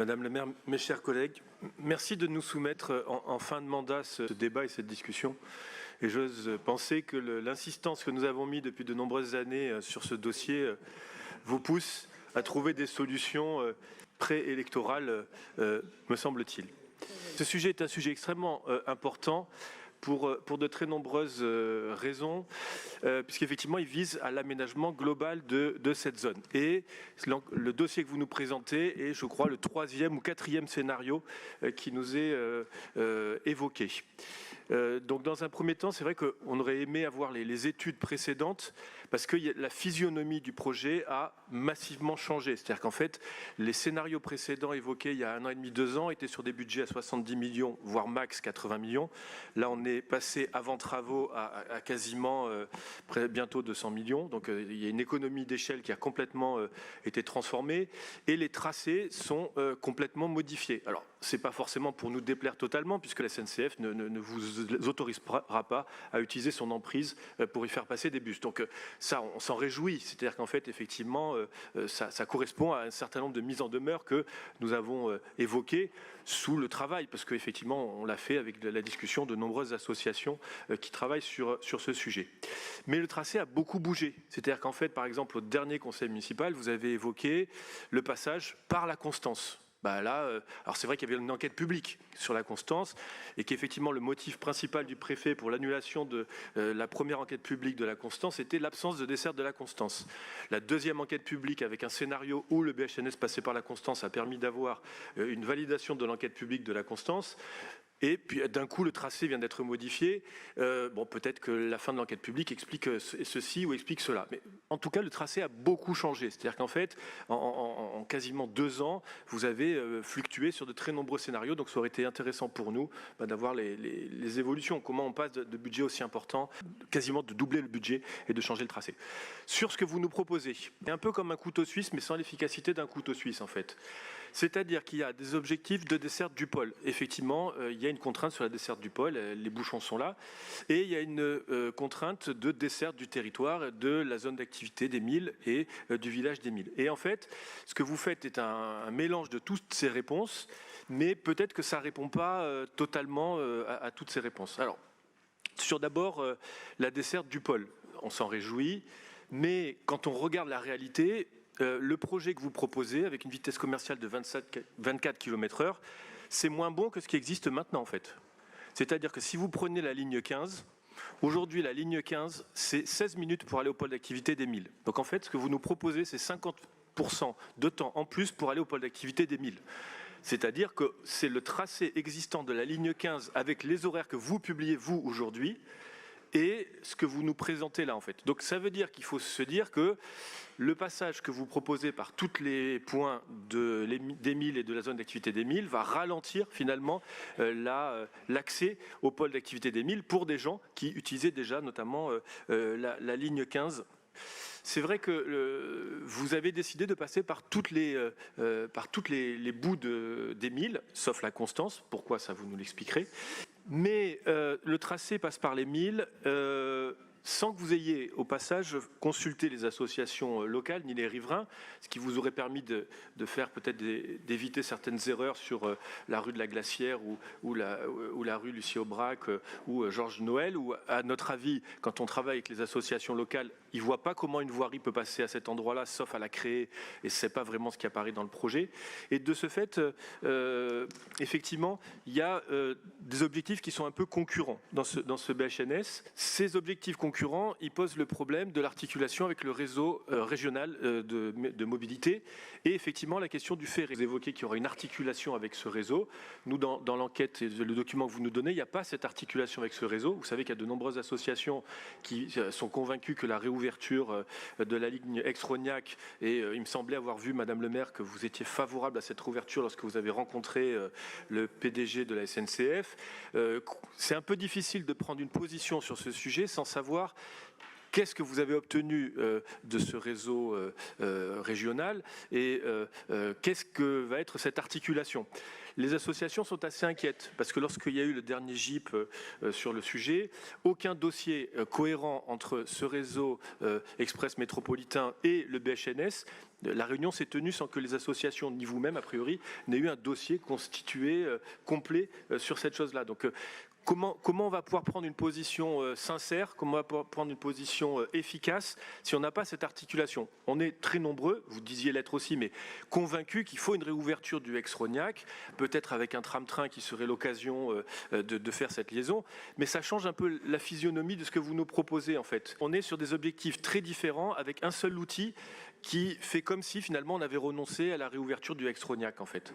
Madame la maire, mes chers collègues, merci de nous soumettre en fin de mandat ce débat et cette discussion. Et j'ose penser que l'insistance que nous avons mise depuis de nombreuses années sur ce dossier vous pousse à trouver des solutions préélectorales, me semble-t-il. Ce sujet est un sujet extrêmement important pour de très nombreuses raisons, puisqu'effectivement, il vise à l'aménagement global de cette zone. Et le dossier que vous nous présentez est, je crois, le 3e ou 4e scénario qui nous est évoqué. Donc, dans un premier temps, c'est vrai qu'on aurait aimé avoir les études précédentes, parce que la physionomie du projet a massivement changé. C'est-à-dire qu'en fait, les scénarios précédents évoqués il y a 1 an et demi, 2 ans, étaient sur des budgets à 70 millions, voire max 80 millions. Là, on est passé avant travaux à quasiment bientôt 200 millions. Donc, il y a une économie d'échelle qui a complètement été transformée. Et les tracés sont complètement modifiés. Alors, ce n'est pas forcément pour nous déplaire totalement, puisque la SNCF ne vous autorisera pas à utiliser son emprise pour y faire passer des bus. Donc, ça, on s'en réjouit. C'est-à-dire qu'en fait, effectivement, ça correspond à un certain nombre de mises en demeure que nous avons évoquées sous le travail, parce qu'effectivement, on l'a fait avec la discussion de nombreuses associations qui travaillent sur ce sujet. Mais le tracé a beaucoup bougé. C'est-à-dire qu'en fait, par exemple, au dernier conseil municipal, vous avez évoqué le passage par la Constance. Alors c'est vrai qu'il y avait une enquête publique sur la Constance et qu'effectivement le motif principal du préfet pour l'annulation de la première enquête publique de la Constance était l'absence de desserte de la Constance. La deuxième enquête publique avec un scénario où le BHNS passait par la Constance a permis d'avoir une validation de l'enquête publique de la Constance. Et puis d'un coup, le tracé vient d'être modifié. Bon, peut-être que la fin de l'enquête publique explique ceci ou explique cela. Mais en tout cas, le tracé a beaucoup changé. C'est-à-dire qu'en fait, en quasiment 2 ans, vous avez fluctué sur de très nombreux scénarios. Donc ça aurait été intéressant pour nous d'avoir les évolutions. Comment on passe de budget aussi important, quasiment de doubler le budget et de changer le tracé. Sur ce que vous nous proposez, c'est un peu comme un couteau suisse, mais sans l'efficacité d'un couteau suisse en fait. C'est-à-dire qu'il y a des objectifs de desserte du pôle. Effectivement, il y a une contrainte sur la desserte du pôle, les bouchons sont là, et il y a une contrainte de desserte du territoire, de la zone d'activité des Milles et du village des Milles. Et en fait, ce que vous faites est un mélange de toutes ces réponses, mais peut-être que ça ne répond pas totalement à toutes ces réponses. Alors, sur d'abord la desserte du pôle, on s'en réjouit, mais quand on regarde la réalité, le projet que vous proposez, avec une vitesse commerciale de 24 km/h, c'est moins bon que ce qui existe maintenant en fait. C'est-à-dire que si vous prenez la ligne 15, aujourd'hui la ligne 15, c'est 16 minutes pour aller au pôle d'activité des Milles. Donc en fait, ce que vous nous proposez, c'est 50% de temps en plus pour aller au pôle d'activité des Milles. C'est-à-dire que c'est le tracé existant de la ligne 15 avec les horaires que vous publiez, vous, aujourd'hui, et ce que vous nous présentez là en fait. Donc ça veut dire qu'il faut se dire que le passage que vous proposez par tous les points des Milles et de la zone d'activité des Milles va ralentir finalement l'accès au pôle d'activité des Milles pour des gens qui utilisaient déjà notamment la ligne 15. C'est vrai que vous avez décidé de passer par toutes les bouts des Milles, sauf la Constance. Pourquoi, ça vous nous l'expliquerez. Mais le tracé passe par les Milles sans que vous ayez au passage consulté les associations locales ni les riverains, ce qui vous aurait permis de faire peut-être d'éviter certaines erreurs sur la rue de la Glacière ou la rue Lucie Aubrac ou Georges Noël, où à notre avis, quand on travaille avec les associations locales, ils ne voient pas comment une voirie peut passer à cet endroit-là, sauf à la créer, et ce n'est pas vraiment ce qui apparaît dans le projet. Et de ce fait, effectivement, il y a des objectifs qui sont un peu concurrents dans ce BHNS. Ces objectifs concurrents, ils posent le problème de l'articulation avec le réseau régional de mobilité et effectivement la question du ferry. Vous évoquez qu'il y aura une articulation avec ce réseau. Nous, dans l'enquête et le document que vous nous donnez, il n'y a pas cette articulation avec ce réseau. Vous savez qu'il y a de nombreuses associations qui sont convaincues que la réouverture de la ligne Aix-Rognac, et il me semblait avoir vu, Madame le maire, que vous étiez favorable à cette réouverture lorsque vous avez rencontré le PDG de la SNCF. C'est un peu difficile de prendre une position sur ce sujet sans savoir qu'est-ce que vous avez obtenu de ce réseau régional et qu'est-ce que va être cette articulation. Les associations sont assez inquiètes parce que lorsqu'il y a eu le dernier GIP sur le sujet, aucun dossier cohérent entre ce réseau express métropolitain et le BHNS. La réunion s'est tenue sans que les associations, ni vous-même a priori, n'aient eu un dossier constitué complet sur cette chose-là. Donc comment on va pouvoir prendre une position sincère, comment on va pouvoir prendre une position efficace si on n'a pas cette articulation? On est très nombreux, vous disiez l'être aussi, mais convaincus qu'il faut une réouverture du ex-Rognac, peut-être avec un tram-train qui serait l'occasion de faire cette liaison, mais ça change un peu la physionomie de ce que vous nous proposez en fait. On est sur des objectifs très différents avec un seul outil qui fait comme si finalement on avait renoncé à la réouverture du ex-Rognac en fait.